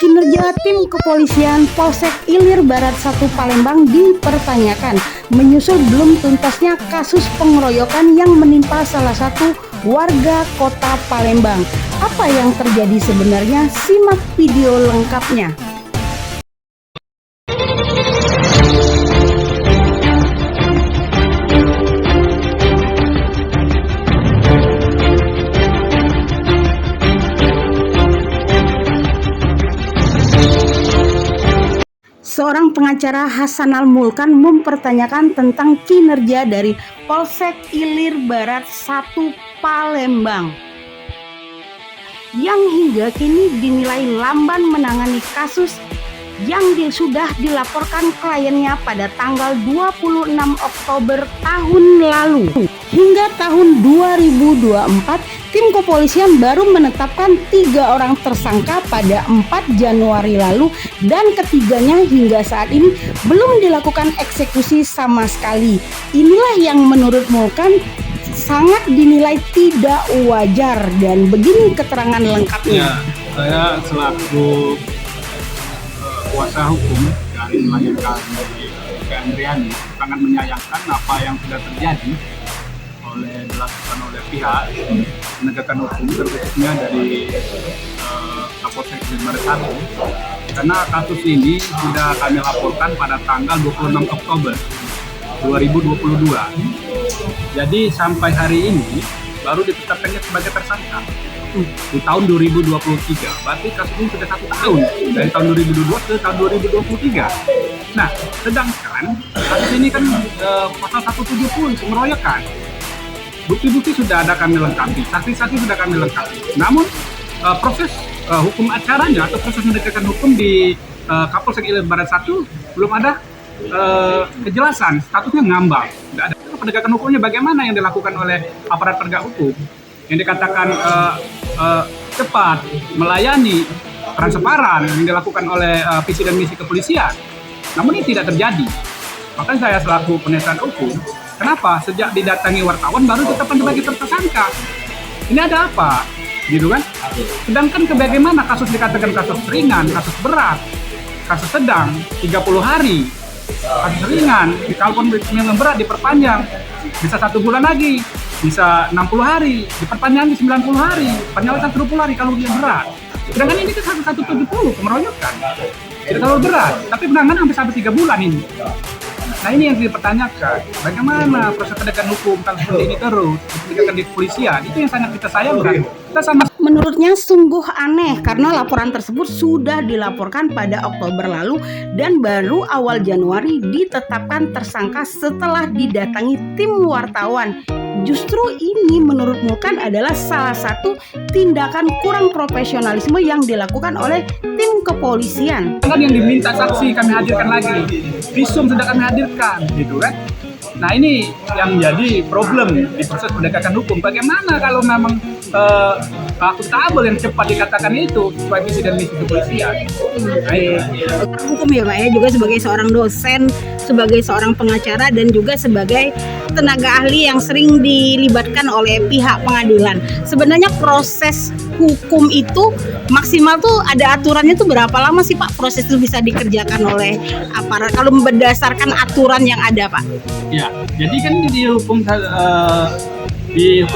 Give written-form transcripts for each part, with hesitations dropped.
Kinerja tim kepolisian Polsek Ilir Barat 1 Palembang dipertanyakan menyusul belum tuntasnya kasus pengeroyokan yang menimpa salah satu warga kota Palembang. Apa yang terjadi sebenarnya? Simak video lengkapnya. Seorang pengacara Hasanal Mulkan mempertanyakan tentang kinerja dari Polsek Ilir Barat 1 Palembang yang hingga kini dinilai lamban menangani kasus yang sudah dilaporkan kliennya pada tanggal 26 Oktober tahun lalu. Hingga tahun 2024, tim kepolisian baru menetapkan 3 orang tersangka pada 4 Januari lalu dan ketiganya hingga saat ini belum dilakukan eksekusi sama sekali. Inilah yang menurut Mulkan sangat dinilai tidak wajar dan begini keterangan lengkapnya. Saya selaku kuasa hukum dari melahirkan Andriani sangat menyayangkan apa yang sudah terjadi dilakukan oleh pihak penegakan hukum terkhususnya dari Kapolsek Ilir Barat 1, karena kasus ini sudah kami laporkan pada tanggal 26 Oktober 2022. Jadi sampai hari ini baru ditetapkannya sebagai tersangka di tahun 2023. Berarti kasus ini sudah 1 tahun dari tahun 2022 ke tahun 2023. Nah, sedangkan kasus ini kan pasal 170 pengeroyokan. Bukti-bukti sudah ada kami lengkapi, saksi-saksi sudah kami lengkapi. Namun proses hukum acaranya atau proses penegakan hukum di Kapolsek Ilir Barat 1 belum ada kejelasan, statusnya ngambang. Tidak ada penegakan hukumnya bagaimana yang dilakukan oleh aparat penegak hukum yang dikatakan cepat, melayani, transparan yang dilakukan oleh visi dan misi kepolisian. Namun ini tidak terjadi. Bahkan saya selaku penasihat hukum, kenapa sejak didatangi wartawan baru ditetapkan sebagai tersangka? Ini ada apa? Gitu kan? Sedangkan bagaimana kasus dikatakan kasus ringan, kasus berat, kasus sedang 30 hari, kasus ringan, kalaupun yang berat diperpanjang bisa 1 bulan lagi, bisa 60 hari, diperpanjang di 90 hari, penjelasan 20 hari kalau dia berat. Sedangkan ini kan 170 pengeroyokan, tidak terlalu berat, tapi penanganan sampai 3 bulan ini. Nah ini yang dipertanyakan, bagaimana proses penegakan hukum kalau seperti ini terus ditegakkan di kepolisian, itu yang sangat kita sayangkan. Kita sama. Menurutnya sungguh aneh karena laporan tersebut sudah dilaporkan pada Oktober lalu dan baru awal Januari ditetapkan tersangka setelah didatangi tim wartawan. Justru ini menurut Mulkan adalah salah satu tindakan kurang profesionalisme yang dilakukan oleh tim kepolisian. Kan yang diminta saksi kami hadirkan lagi, visum sudah kami hadirkan, gitu kan? Nah ini yang jadi problem di proses penegakan hukum. Bagaimana kalau memang akuntabel yang cepat dikatakan itu sebagai visi dan misi kepolisian? Hukum ya Pak ya, juga sebagai seorang dosen, sebagai seorang pengacara dan juga sebagai tenaga ahli yang sering dilibatkan oleh pihak pengadilan. Sebenarnya proses hukum itu maksimal tuh ada aturannya tuh berapa lama sih Pak proses itu bisa dikerjakan oleh aparat kalau berdasarkan aturan yang ada Pak? Ya, jadi kan di hukum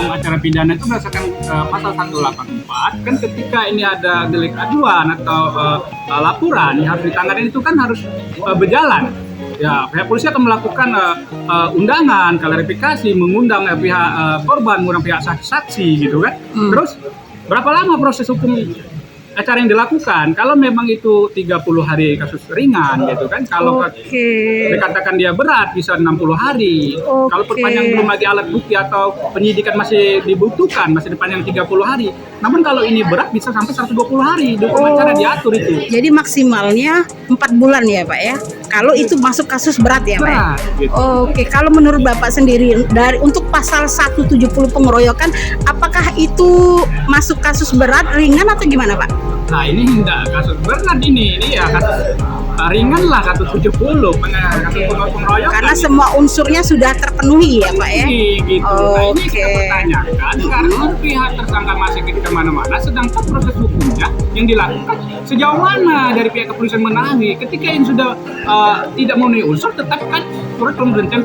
acara pidana itu berdasarkan pasal 184 kan ketika ini ada delik aduan atau laporan yang harus ditangani itu kan harus berjalan. Ya, pihak polisi akan melakukan undangan, klarifikasi, mengundang pihak korban, mengundang pihak saksi gitu kan. Terus berapa lama proses hukum acara yang dilakukan? Kalau memang itu 30 hari kasus ringan gitu kan. Kalau dikatakan dia berat bisa 60 hari. Kalau perpanjang belum lagi alat bukti atau penyidikan masih dibutuhkan, masih dipanjang 30 hari. Namun kalau ini berat bisa sampai 120 hari. Di hukum acara diatur itu. Jadi maksimalnya 4 bulan ya Pak ya. Kalau itu masuk kasus berat ya Pak. Ya? Gitu. Oke, kalau menurut Bapak sendiri dari untuk pasal 170 pengeroyokan apakah itu masuk kasus berat, ringan atau gimana Pak? Nah ini enggak kasus berat ini ya kasus ringan lah, kasus 70 kasus pengeroyokan. Karena semua unsurnya sudah terpenuhi ya Pak ya. Gitu. Nah ini kita Oke. pertanyakan karena pihak tersangka masih kemana-mana, sedangkan proses hukumnya yang dilakukan sejauh mana dari pihak kepolisian menahi. Ketika ini sudah tidak memenuhi unsur, tetapkan surat pemberhentian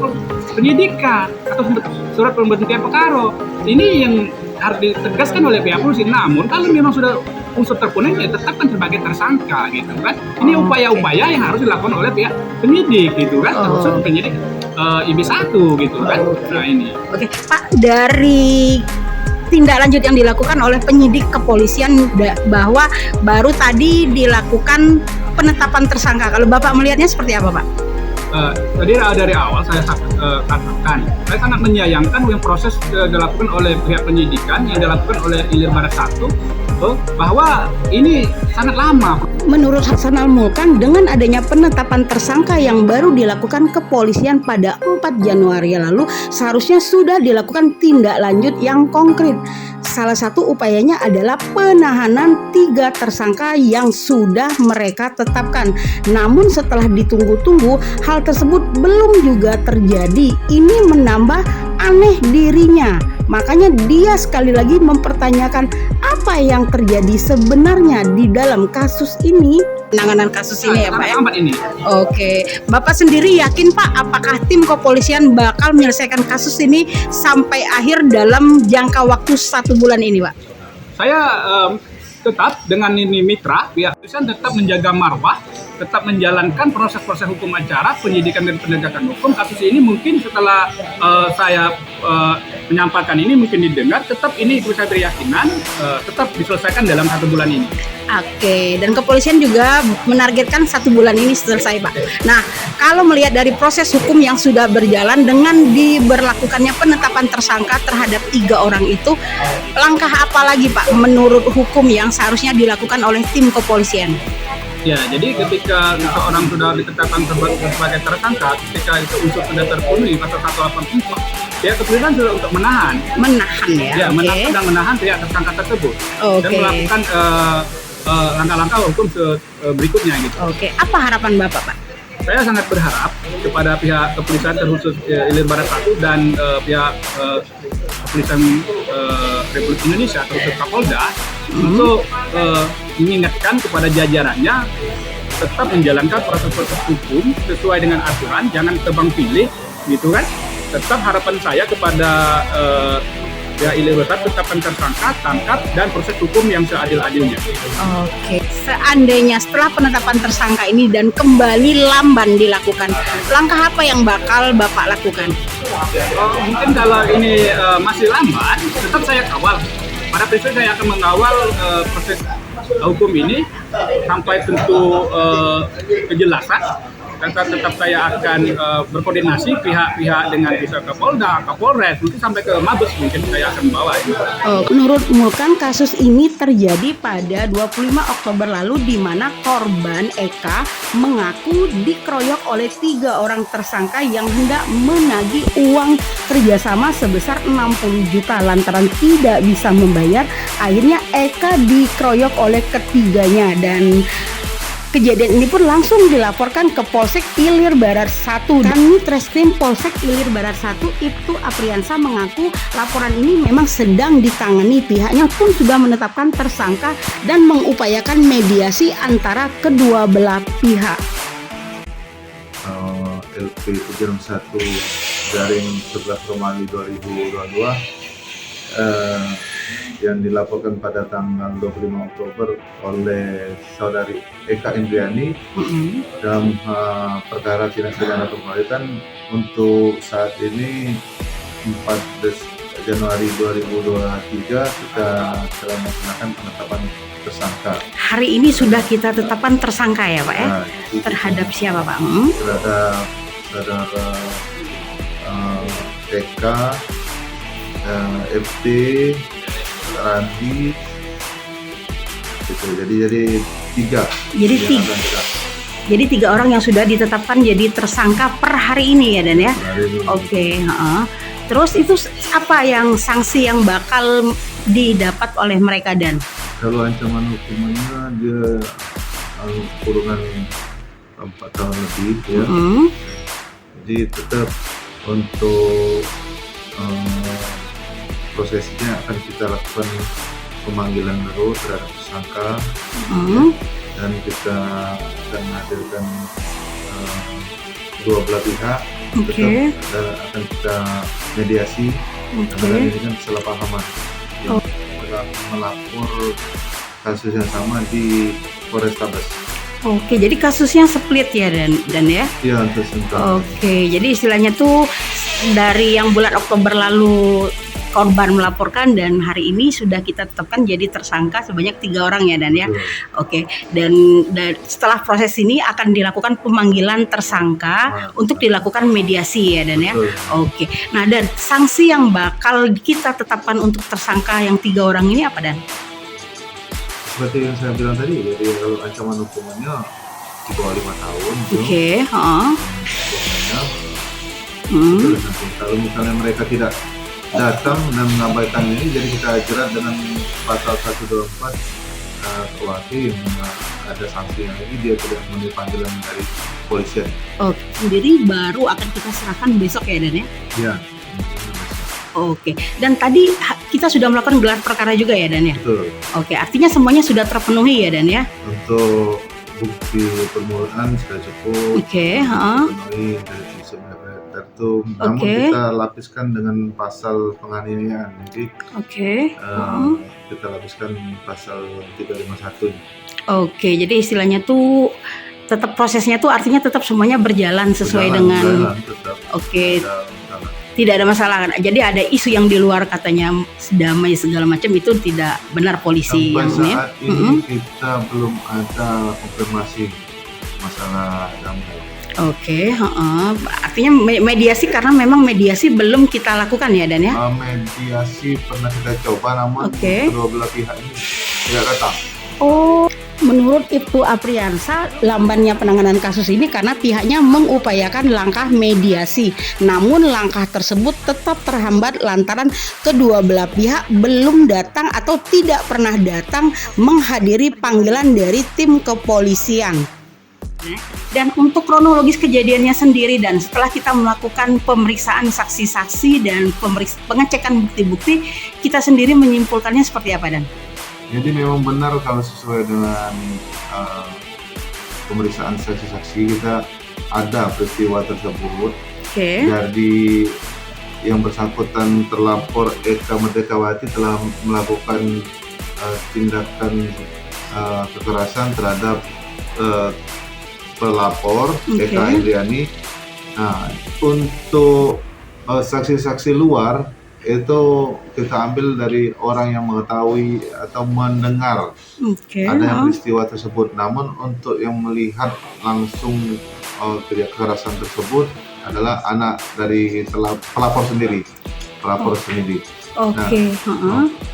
penyidikan atau surat pemberhentian perkara. Ini yang harus ditegaskan oleh pihak polisi. Namun kalau memang sudah unsur terpenuhi, ya tetapkan sebagai tersangka gitu kan. Ini upaya-upaya yang harus dilakukan oleh pihak penyidik gitu kan, termasuk penyidik IB1 gitu kan. Nah ini. Oke, Pak, dari tindak lanjut yang dilakukan oleh penyidik kepolisian bahwa baru tadi dilakukan penetapan tersangka. Kalau Bapak melihatnya seperti apa, Pak? Tadi dari awal saya katakan, saya sangat menyayangkan yang proses dilakukan oleh pihak penyidikan yang dilakukan oleh Ilir Barat 1 bahwa ini sangat lama. Menurut Hasan Al-Mulkan, dengan adanya penetapan tersangka yang baru dilakukan kepolisian pada 4 Januari lalu, seharusnya sudah dilakukan tindak lanjut yang konkret. Salah satu upayanya adalah penahanan 3 tersangka yang sudah mereka tetapkan. Namun setelah ditunggu-tunggu, hal tersebut belum juga terjadi. Ini menambah aneh dirinya. Makanya dia sekali lagi mempertanyakan apa yang terjadi sebenarnya di dalam kasus ini. Penanganan kasus ini ya Pak ya? Ini. Oke, Bapak sendiri yakin Pak apakah tim kepolisian bakal menyelesaikan kasus ini sampai akhir dalam jangka waktu 1 bulan ini Pak? Saya tetap dengan ini mitra, pihak kepolisian tetap menjaga marwah, tetap menjalankan proses-proses hukum acara, penyidikan dan penegakan hukum. Kasus ini mungkin setelah saya menyampaikan ini mungkin didengar, tetap ini saya berkeyakinan tetap diselesaikan dalam 1 bulan ini. Oke, dan kepolisian juga menargetkan 1 bulan ini selesai Pak. Nah, kalau melihat dari proses hukum yang sudah berjalan dengan diberlakukannya penetapan tersangka terhadap 3 orang itu, langkah apa lagi Pak menurut hukum yang seharusnya dilakukan oleh tim kepolisian? Ya, jadi ketika seseorang sudah ditetapkan sebagai tersangka, ketika itu unsur sudah terpenuhi pasal 184, ya kepolisian sudah untuk menahan. Menahan ya? Ya, menahan pihak tersangka tersebut dan melakukan langkah-langkah hukum berikutnya gitu. Oke, apa harapan Bapak Pak? Saya sangat berharap kepada pihak kepolisian terkhusus Ilir Barat 1 dan pihak kepolisian Republik Indonesia terkhusus Kapolda untuk mengingatkan kepada jajarannya tetap menjalankan proses-proses hukum sesuai dengan aturan, jangan tebang pilih gitu kan. Tetap harapan saya kepada pihak Ilir Barat tetapkan tersangka, tangkap dan proses hukum yang seadil-adilnya. Oke, seandainya setelah penetapan tersangka ini dan kembali lamban dilakukan, langkah apa yang bakal Bapak lakukan? Mungkin kalau ini masih lamban, tetap saya kawal. Pada prinsip saya akan mengawal proses hukum ini sampai tentu kejelasan. Dan tetap saya akan berkoordinasi pihak-pihak dengan bisa Kapolda, Kapolres, mungkin sampai ke Mabes mungkin saya akan membawa ini. Menurut Mulkan, kasus ini terjadi pada 25 Oktober lalu di mana korban Eka mengaku dikeroyok oleh 3 orang tersangka yang hendak menagih uang kerjasama sebesar 60 juta lantaran tidak bisa membayar. Akhirnya Eka dikeroyok oleh ketiganya dan kejadian ini pun langsung dilaporkan ke Polsek Ilir Barat 1. Kanit Reskrim Polsek Ilir Barat 1 Ibtu Apriansa mengaku laporan ini memang sedang ditangani. Pihaknya pun sudah menetapkan tersangka dan mengupayakan mediasi antara kedua belah pihak. LP 1 garing 11 Romawi 2022 yang dilaporkan pada tanggal 25 Oktober oleh saudari Eka Indriani dalam perkara tindak pidana pengeroyokan. Untuk saat ini 4 Januari 2023 kita telah melaksanakan penetapan tersangka. Hari ini sudah kita tetapkan tersangka ya Pak ya? Nah, terhadap siapa Pak? Terhadap saudara Eka, FT, Randi, gitu. Jadi 3. Jadi 3 orang yang sudah ditetapkan jadi tersangka per hari ini ya Dan ya? Oke. Terus itu apa yang sanksi yang bakal didapat oleh mereka Dan? Kalau ancaman hukumannya dia kurungan 4 tahun lebih ya. Jadi tetap untuk prosesnya akan kita lakukan pemanggilan baru terhadap tersangka dan kita akan hadirkan dua belah pihak. Tetap akan kita mediasi karena ini kan kesalahpahaman yang telah melapor kasus yang sama di Polrestabes. Oke, jadi kasusnya split ya dan ya? Iya, untuk sementara. Oke, jadi istilahnya tuh dari yang bulan Oktober lalu korban melaporkan dan hari ini sudah kita tetapkan jadi tersangka sebanyak 3 orang ya Dan ya. Oke, dan setelah proses ini akan dilakukan pemanggilan tersangka untuk dilakukan mediasi ya Dan ya. Oke, nah Dan sanksi yang bakal kita tetapkan untuk tersangka yang 3 orang ini apa Dan? Seperti yang saya bilang tadi, jadi kalau ancaman hukumannya di bawah 5 tahun. Oke, Kalau misalnya mereka tidak datang dan mengabaikan ini, jadi kita jerat dengan pasal 124 KUHP yang ada sanksi yang ini dia tidak memenuhi panggilan dari polisian. Oke, jadi baru akan kita serahkan besok ya Dan ya? Iya. Oke, dan tadi kita sudah melakukan gelar perkara juga ya Dan ya? Betul. Oke, artinya semuanya sudah terpenuhi ya Dan ya? Untuk bukti permulaan sudah cukup. Oke, Terpenuhi dari visum et repertum. Namun kita lapiskan dengan pasal penganiayaan. Jadi kita lapiskan pasal 351. Oke, jadi istilahnya tuh tetap prosesnya tuh artinya tetap semuanya berjalan sesuai dengan tetap. Oke. Tidak ada masalah. Jadi ada isu yang di luar katanya damai segala macam itu tidak benar polisi sampai yang saat ini kita belum ada konfirmasi masalah damai. Oke, artinya mediasi karena memang mediasi belum kita lakukan ya Dan ya? Mediasi pernah kita coba namun kedua belah pihak ini tidak datang. Oh, menurut Ibtu Apriansa, lambannya penanganan kasus ini karena pihaknya mengupayakan langkah mediasi. Namun langkah tersebut tetap terhambat lantaran kedua belah pihak belum datang atau tidak pernah datang menghadiri panggilan dari tim kepolisian. Dan untuk kronologis kejadiannya sendiri Dan setelah kita melakukan pemeriksaan saksi-saksi dan pengecekan bukti-bukti, kita sendiri menyimpulkannya seperti apa Dan? Jadi memang benar kalau sesuai dengan pemeriksaan saksi-saksi kita ada peristiwa tersebut. Jadi yang bersangkutan terlapor Eka Merdekawati telah melakukan tindakan kekerasan terhadap pelapor Eka Indriani. Nah, untuk saksi-saksi luar itu kita ambil dari orang yang mengetahui atau mendengar adanya peristiwa tersebut. Namun untuk yang melihat langsung kekerasan tersebut adalah anak dari pelapor sendiri.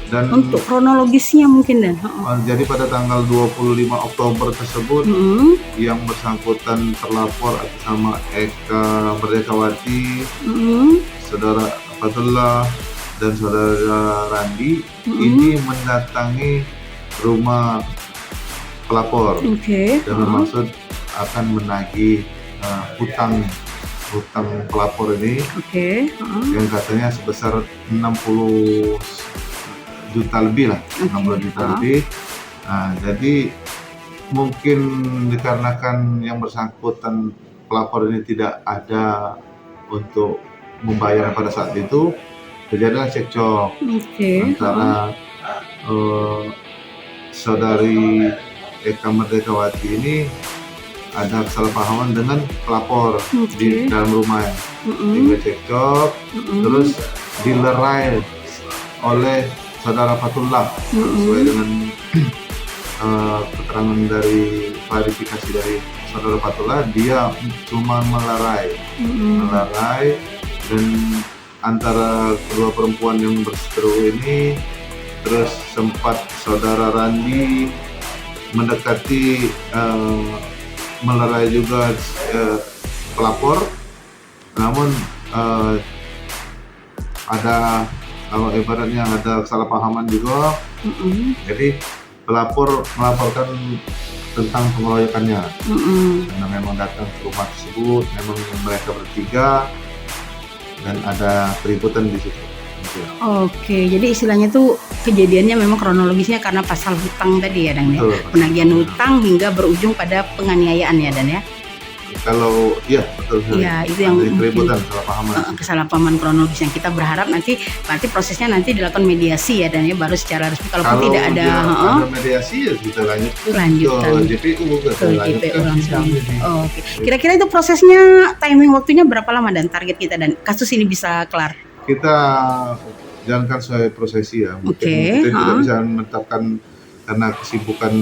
Dan untuk kronologisnya mungkin Dan. Jadi pada tanggal 25 Oktober tersebut yang bersangkutan terlapor atas nama Eka Merdekawati, Saudara Fatullah dan Saudara Randi ini mendatangi rumah pelapor dengan maksud akan menagih hutang pelapor ini yang katanya sebesar 60 juta lebih lah, 60 juta lebih. Nah, jadi mungkin dikarenakan yang bersangkutan pelapor ini tidak ada untuk membayar pada saat itu, terjadilah cekcok antara saudari Eka Merdekawati ini ada kesalahpahaman dengan pelapor di dalam rumah. Hingga cekcok, terus dilerai oleh saudara Fatullah sesuai dengan keterangan dari klarifikasi dari saudara Fatullah, dia cuma melerai dan antara kedua perempuan yang berseteru ini terus sempat saudara Randi mendekati melerai juga pelapor, namun ada ibaratnya ada kesalahpahaman juga. Jadi pelapor melaporkan tentang pengeroyokannya. Karena memang datang ke rumah tersebut, memang mereka bertiga dan ada keributan di situ. Gitu ya. Oke, jadi istilahnya tuh kejadiannya memang kronologisnya karena pasal hutang tadi ya Dan ya. Betul. Penagihan hutang hingga berujung pada penganiayaan ya Dan ya. Kalau betul sekali. Iya, itu yang Ada mungkin keributan, kesalahpahaman. kesalahpahaman kronologis yang kita berharap nanti prosesnya nanti dilakukan mediasi ya Dan ya, baru secara resmi. Kalaupun tidak ada ada mediasi ya kita lanjutkan ke JPU ke JPU langsung. Oh. Oke. Kira-kira itu prosesnya timing waktunya berapa lama Dan target kita Dan kasus ini bisa kelar? Kita jalankan sesuai prosesi ya. Mungkin kita tidak bisa menetapkan karena kesibukan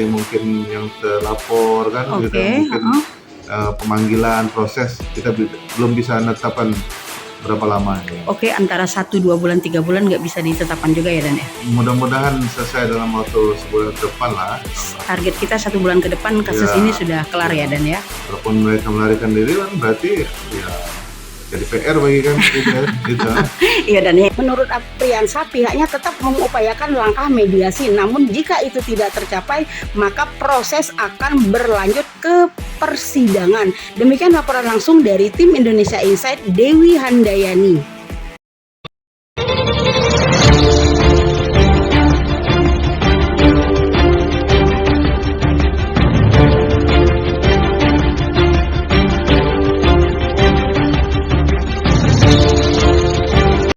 mungkin yang terlapor kan, Oke, gitu. Mungkin pemanggilan proses kita belum bisa menetapkan berapa lama ya. Oke, antara 1, 2 bulan, 3 bulan nggak bisa ditetapkan juga ya Dan ya? Mudah-mudahan selesai dalam waktu sebulan ke depan lah. Target kita 1 bulan ke depan kasus Ya. ini sudah kelar ya Dan ya? Walaupun mereka melarikan diri kan berarti ya jadi PR bagi kami gitu. Iya Dan ya. Menurut Apriansa, pihaknya tetap mengupayakan langkah mediasi. Namun jika itu tidak tercapai, maka proses akan berlanjut ke persidangan. Demikian laporan langsung dari tim Indonesia Insight, Dewi Handayani.